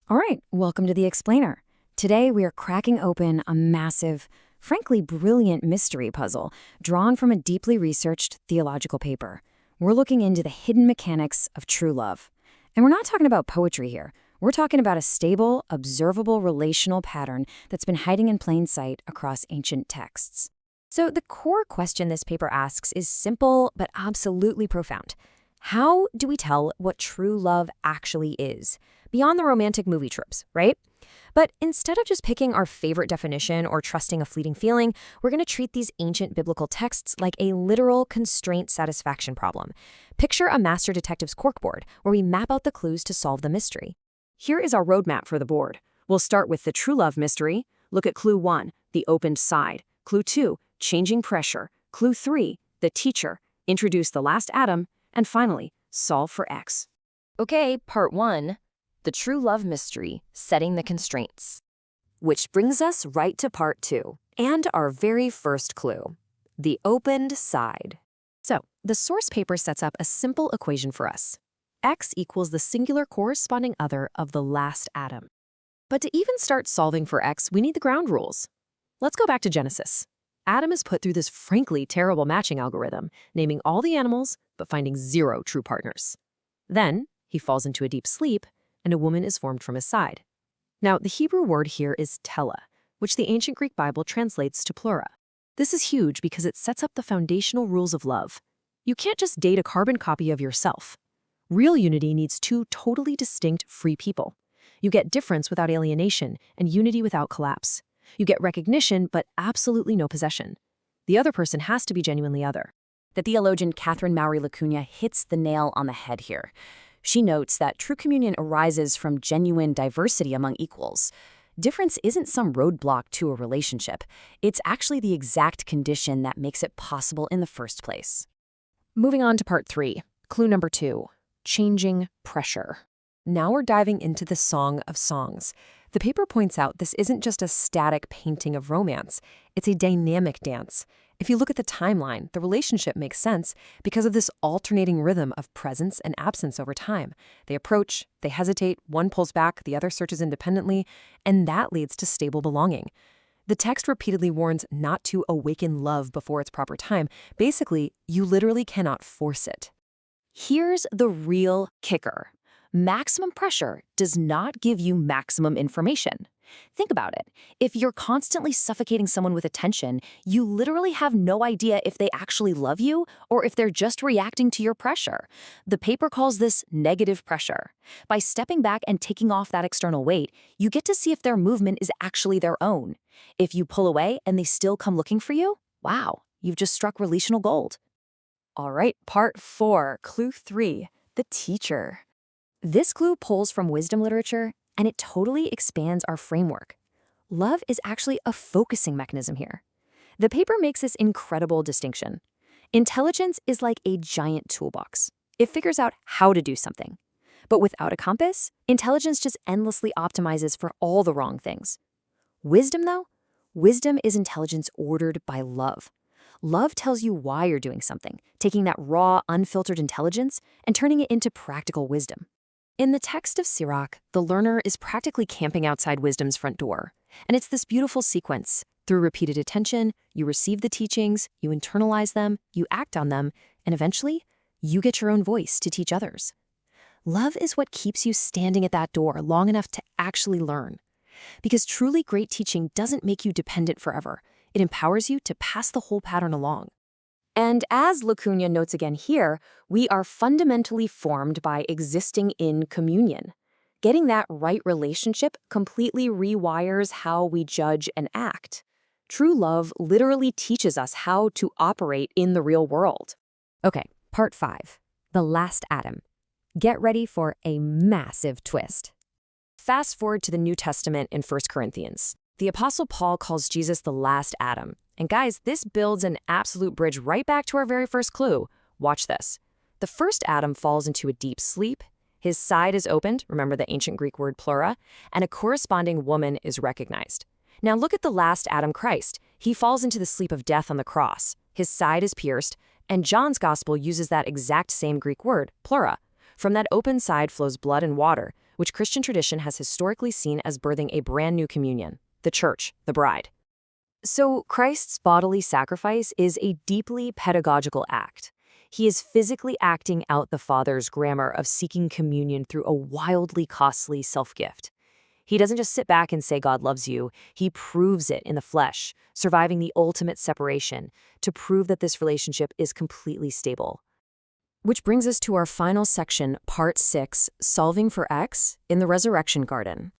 All right, welcome to the Explainer. Today we are cracking open a massive, frankly brilliant mystery puzzle drawn from a deeply researched theological paper. We're looking into the hidden mechanics of true love. And we're not talking about poetry here. We're talking about a stable, observable relational pattern that's been hiding in plain sight across ancient texts. So the core question this paper asks is simple but absolutely profound. How do we tell what true love actually is? Beyond the romantic movie tropes, right? But instead of just picking our favorite definition or trusting a fleeting feeling, we're going to treat these ancient biblical texts like a literal constraint satisfaction problem. Picture a master detective's corkboard where we map out the clues to solve the mystery. Here is our roadmap for the board. We'll start with the true love mystery. Look at clue 1, the opened side. Clue 2, changing pressure. Clue 3, the teacher. Introduce the last atom. And finally, solve for X. Okay, part 1. The true love mystery, setting the constraints. Which brings us right to part 2, and our very first clue, the opened side. So, the source paper sets up a simple equation for us. X equals the singular corresponding other of the last atom. But to even start solving for X, we need the ground rules. Let's go back to Genesis. Adam is put through this frankly terrible matching algorithm, naming all the animals, but finding 0 true partners. Then, he falls into a deep sleep, and a woman is formed from his side. Now, the Hebrew word here is tela, which the ancient Greek Bible translates to plura. This is huge because it sets up the foundational rules of love. You can't just date a carbon copy of yourself. Real unity needs 2 totally distinct, free people. You get difference without alienation and unity without collapse. You get recognition, but absolutely no possession. The other person has to be genuinely other. The theologian Catherine Mowry LaCuna hits the nail on the head here. She notes that true communion arises from genuine diversity among equals. Difference isn't some roadblock to a relationship. It's actually the exact condition that makes it possible in the first place. Moving on to part 3, clue number 2, changing pressure. Now we're diving into the Song of Songs. The paper points out this isn't just a static painting of romance. It's a dynamic dance. If you look at the timeline, the relationship makes sense because of this alternating rhythm of presence and absence over time. They approach, they hesitate, one pulls back, the other searches independently, and that leads to stable belonging. The text repeatedly warns not to awaken love before its proper time. Basically, you literally cannot force it. Here's the real kicker. Maximum pressure does not give you maximum information. Think about it. If you're constantly suffocating someone with attention, you literally have no idea if they actually love you or if they're just reacting to your pressure. The paper calls this negative pressure. By stepping back and taking off that external weight, you get to see if their movement is actually their own. If you pull away and they still come looking for you, wow, you've just struck relational gold. All right, part 4, clue 3, the teacher. This clue pulls from wisdom literature, and it totally expands our framework. Love is actually a focusing mechanism here. The paper makes this incredible distinction. Intelligence is like a giant toolbox. It figures out how to do something. But without a compass, intelligence just endlessly optimizes for all the wrong things. Wisdom, though? Wisdom is intelligence ordered by love. Love tells you why you're doing something, taking that raw, unfiltered intelligence and turning it into practical wisdom. In the text of Sirach, the learner is practically camping outside wisdom's front door. And it's this beautiful sequence. Through repeated attention, you receive the teachings, you internalize them, you act on them, and eventually, you get your own voice to teach others. Love is what keeps you standing at that door long enough to actually learn. Because truly great teaching doesn't make you dependent forever. It empowers you to pass the whole pattern along. And as LaCuna notes again here, we are fundamentally formed by existing in communion. Getting that right relationship completely rewires how we judge and act. True love literally teaches us how to operate in the real world. Okay, part 5, the last atom. Get ready for a massive twist. Fast forward to the New Testament in 1 Corinthians. The Apostle Paul calls Jesus the last Adam. And guys, this builds an absolute bridge right back to our very first clue. Watch this. The first Adam falls into a deep sleep. His side is opened, remember the ancient Greek word plura, and a corresponding woman is recognized. Now look at the last Adam, Christ. He falls into the sleep of death on the cross. His side is pierced, and John's gospel uses that exact same Greek word, plura. From that open side flows blood and water, which Christian tradition has historically seen as birthing a brand new communion, the church, the bride. So Christ's bodily sacrifice is a deeply pedagogical act. He is physically acting out the Father's grammar of seeking communion through a wildly costly self-gift. He doesn't just sit back and say God loves you, he proves it in the flesh, surviving the ultimate separation to prove that this relationship is completely stable. Which brings us to our final section, Part 6, Solving for X in the Resurrection Garden.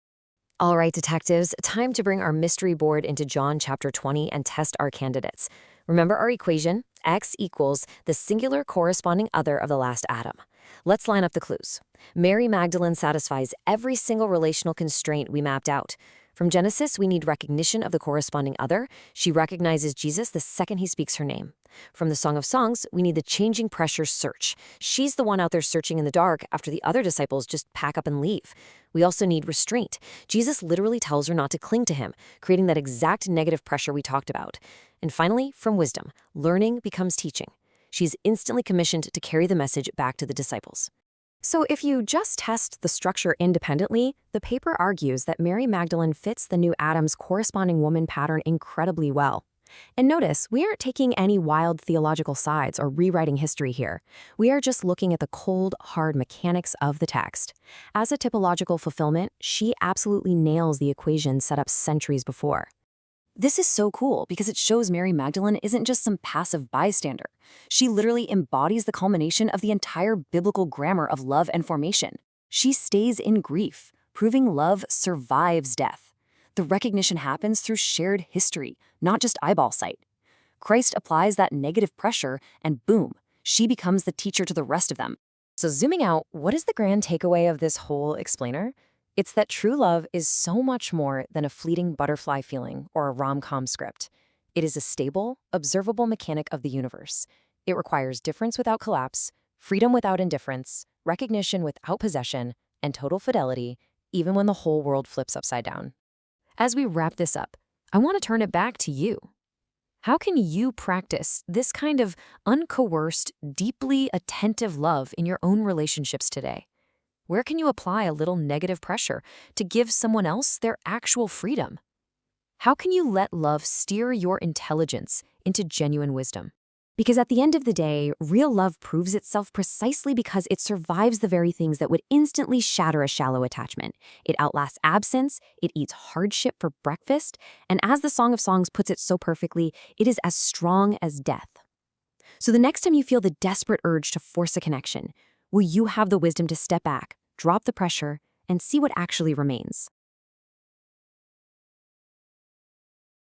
All right, detectives, time to bring our mystery board into John chapter 20 and test our candidates. Remember our equation, X equals the singular corresponding other of the last Adam. Let's line up the clues. Mary Magdalene satisfies every single relational constraint we mapped out. From Genesis, we need recognition of the corresponding other. She recognizes Jesus the second he speaks her name. From the Song of Songs, we need the changing pressure search. She's the one out there searching in the dark after the other disciples just pack up and leave. We also need restraint. Jesus literally tells her not to cling to him, creating that exact negative pressure we talked about. And finally, from wisdom, learning becomes teaching. She's instantly commissioned to carry the message back to the disciples. So if you just test the structure independently, the paper argues that Mary Magdalene fits the new Adam's corresponding woman pattern incredibly well. And notice, we aren't taking any wild theological sides or rewriting history here. We are just looking at the cold, hard mechanics of the text. As a typological fulfillment, she absolutely nails the equation set up centuries before. This is so cool because it shows Mary Magdalene isn't just some passive bystander. She literally embodies the culmination of the entire biblical grammar of love and formation. She stays in grief, proving love survives death. The recognition happens through shared history, not just eyeball sight. Christ applies that negative pressure, and boom, she becomes the teacher to the rest of them. So zooming out, what is the grand takeaway of this whole explainer? It's that true love is so much more than a fleeting butterfly feeling or a rom-com script. It is a stable, observable mechanic of the universe. It requires difference without collapse, freedom without indifference, recognition without possession, and total fidelity, even when the whole world flips upside down. As we wrap this up, I want to turn it back to you. How can you practice this kind of uncoerced, deeply attentive love in your own relationships today? Where can you apply a little negative pressure to give someone else their actual freedom? How can you let love steer your intelligence into genuine wisdom? Because at the end of the day, real love proves itself precisely because it survives the very things that would instantly shatter a shallow attachment. It outlasts absence, it eats hardship for breakfast, and as the Song of Songs puts it so perfectly, it is as strong as death. So the next time you feel the desperate urge to force a connection, will you have the wisdom to step back, drop the pressure, and see what actually remains?